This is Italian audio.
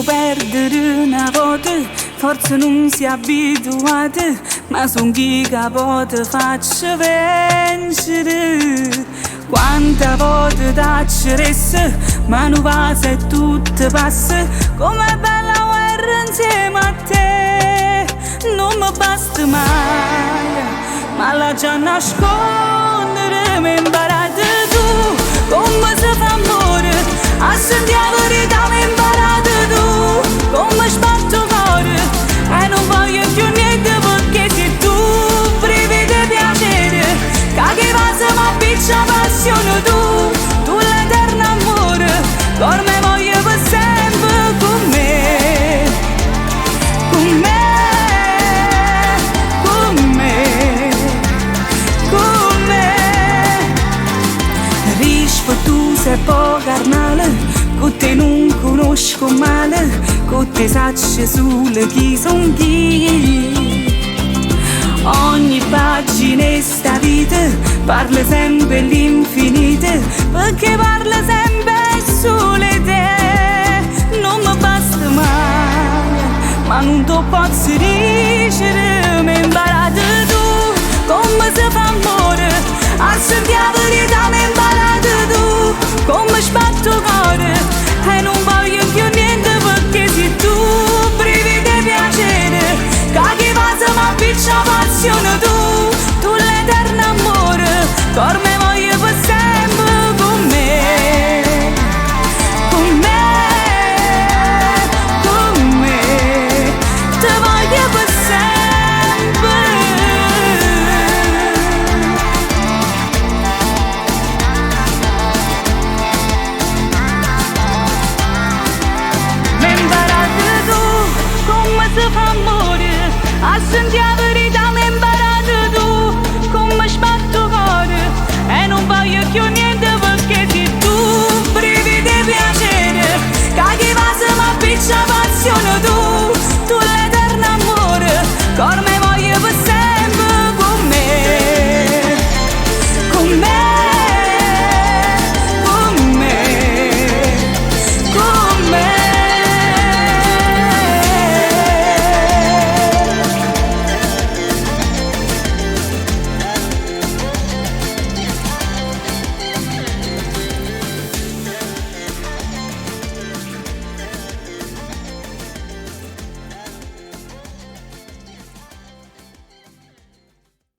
può perdere una volta, forse non si è abituata, ma son chi che pot faccio vincere. Quante volte t'acceresse, ma non passa e tutto passa, com'è bella guerra insieme a te. Non mi basta mai, ma la già nascondere mi imparate tu, come si fa amore, a sentire la verità mi imparate tu, come sbatto cuore, e non voglio più niente perché sei tu, privi di piacere, che passa ma piccia passione tu l'eterno amore, per me voglio per sempre con me, con me. Tu sei po' carnale, con te non conosco male, con te sacci sulle chi son chi. Ogni pagina è sta vita, parla sempre l'infinito, perché parla sempre sole te. Non mi basta mai, ma non ti posso dicere, mi imparate tu, come si fa amore, a sentire la verità mi imparate tu, come sbatto cuore, e non voglio più niente perché sei tu, privi di piacere, che passa ma piccia passione tu.